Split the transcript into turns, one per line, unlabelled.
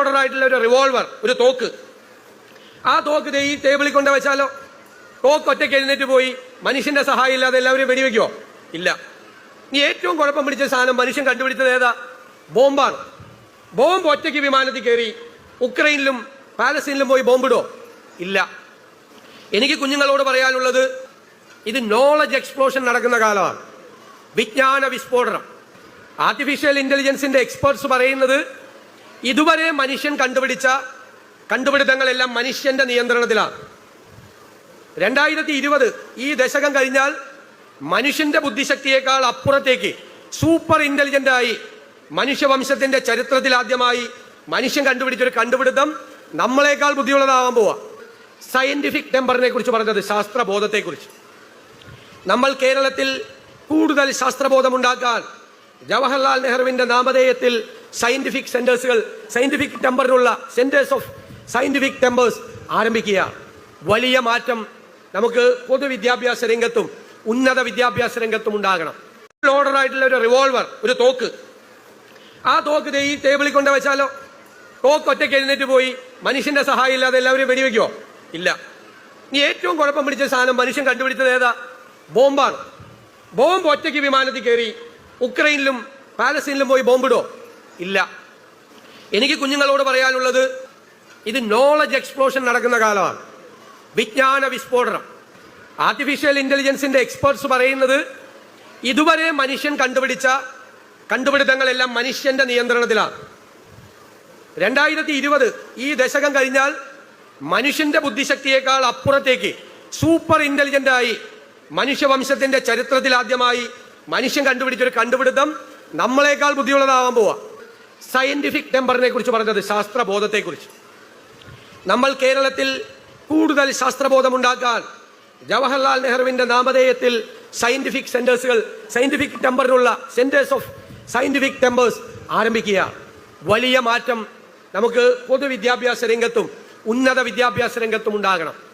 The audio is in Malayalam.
ലോഡറായിട്ടുള്ള ഒരു റിവോൾവർ, ഒരു തോക്ക്. ആ തോക്ക് ഈ ടേബിളിൽ കൊണ്ട് വെച്ചാലോ? തോക്ക് ഒറ്റയ്ക്ക് എഴുന്നേറ്റ് പോയി മനുഷ്യന്റെ സഹായം ഇല്ലാതെ എല്ലാവരും വെടിവെക്കുമോ? ഇല്ല. ഇനി ഏറ്റവും കുഴപ്പം പിടിച്ച സാധനം മനുഷ്യൻ കണ്ടുപിടിച്ചത് ഏതാ? ബോംബാണ്. ബോംബ് ഒറ്റയ്ക്ക് വിമാനത്തിൽ കയറി ഉക്രൈനിലും പാലസ്തീനിലും പോയി ബോംബിടോ? ഇല്ല. എനിക്ക് കുഞ്ഞുങ്ങളോട് പറയാനുള്ളത്, ഇത് നോളജ് എക്സ്പ്ലോഷൻ നടക്കുന്ന കാലമാണ്. വിജ്ഞാന വിസ്ഫോടനം. ആർട്ടിഫിഷ്യൽ ഇന്റലിജൻസിന്റെ എക്സ്പേർട്സ് പറയുന്നത് ഇതുവരെ മനുഷ്യൻ കണ്ടുപിടിച്ച കണ്ടുപിടുത്തങ്ങളെല്ലാം മനുഷ്യന്റെ നിയന്ത്രണത്തിലാണ്. 2020 ഈ ദശകം കഴിഞ്ഞാൽ മനുഷ്യന്റെ ബുദ്ധിശക്തിയേക്കാൾ അപ്പുറത്തേക്ക് സൂപ്പർ ഇന്റലിജന്റ് ആയി മനുഷ്യവംശത്തിന്റെ ചരിത്രത്തിൽ ആദ്യമായി മനുഷ്യൻ കണ്ടുപിടിച്ചൊരു കണ്ടുപിടുത്തം നമ്മളെക്കാൾ ബുദ്ധിയുള്ളതാവാൻ പോവാ. സയന്റിഫിക് ടെമ്പറിനെ കുറിച്ച് പറഞ്ഞത് ശാസ്ത്രബോധത്തെക്കുറിച്ച്. നമ്മൾ കേരളത്തിൽ കൂടുതൽ ശാസ്ത്രബോധമുണ്ടാക്കാൻ ജവഹർലാൽ നെഹ്റുവിന്റെ നാമധേയത്തിൽ സയന്റിഫിക് സെന്റേഴ്സുകൾ, സയന്റിഫിക് ടെമ്പറിനുള്ള സെന്റേഴ്സ് ഓഫ് സയന്റിഫിക് ടെമ്പേഴ്സ് ആരംഭിക്കുക. വലിയ മാറ്റം നമുക്ക് പൊതുവിദ്യാഭ്യാസ രംഗത്തും ഉന്നത വിദ്യാഭ്യാസ രംഗത്തും ഉണ്ടാകണം. ലോഡറായിട്ടുള്ള ഒരു റിവോൾവർ, ഒരു തോക്ക്. ആ തോക്ക് ഈ ടേബിളിൽ കൊണ്ട് വെച്ചാലോ? തോക്ക് ഒറ്റയ്ക്ക് എഴുന്നേറ്റ് പോയി മനുഷ്യന്റെ സഹായം ഇല്ലാതെ എല്ലാവരും വെടിവെക്കുമോ? ഇല്ല. ഇനി ഏറ്റവും കുഴപ്പം പിടിച്ച സാധനം മനുഷ്യൻ കണ്ടുപിടിച്ചത് ഏതാ? ബോംബാണ്. ബോംബ് ഒറ്റയ്ക്ക് വിമാനത്തിൽ കയറി ഉക്രൈനിലും പാലസ്തീനിലും പോയി ബോംബിടോ? ഇല്ല. എനിക്ക് കുഞ്ഞുങ്ങളോട് പറയാനുള്ളത്, ഇത് നോളജ് എക്സ്പ്ലോഷൻ നടക്കുന്ന കാലമാണ്. വിജ്ഞാന വിസ്ഫോടനം. ആർട്ടിഫിഷ്യൽ ഇന്റലിജൻസിന്റെ എക്സ്പേർട്സ് പറയുന്നത് ഇതുവരെ മനുഷ്യൻ കണ്ടുപിടിച്ച കണ്ടുപിടുത്തങ്ങളെല്ലാം മനുഷ്യന്റെ നിയന്ത്രണത്തിലാണ്. 2020 ഈ ദശകം കഴിഞ്ഞാൽ മനുഷ്യന്റെ ബുദ്ധിശക്തിയേക്കാൾ അപ്പുറത്തേക്ക് സൂപ്പർ ഇന്റലിജന്റ് ആയി മനുഷ്യവംശത്തിന്റെ ചരിത്രത്തിൽ ആദ്യമായി മനുഷ്യൻ കണ്ടുപിടിച്ചൊരു കണ്ടുപിടുത്തം നമ്മളെക്കാൾ ബുദ്ധിയുള്ളതാവാൻ പോവാ. സയന്റിഫിക് ടെമ്പറിനെ കുറിച്ച് പറഞ്ഞത് ശാസ്ത്രബോധത്തെക്കുറിച്ച്. നമ്മൾ കേരളത്തിൽ കൂടുതൽ ശാസ്ത്രബോധമുണ്ടാക്കാൻ ജവഹർലാൽ നെഹ്റുവിന്റെ നാമധേയത്തിൽ സയന്റിഫിക് സെന്റേഴ്സുകൾ, സയന്റിഫിക് ടെമ്പറിനുള്ള സെന്റേഴ്സ് ഓഫ് സയന്റിഫിക് ടെമ്പേഴ്സ് ആരംഭിക്കുക. വലിയ മാറ്റം നമുക്ക് പൊതുവിദ്യാഭ്യാസ രംഗത്തും ഉന്നത വിദ്യാഭ്യാസ രംഗത്തും ഉണ്ടാകണം.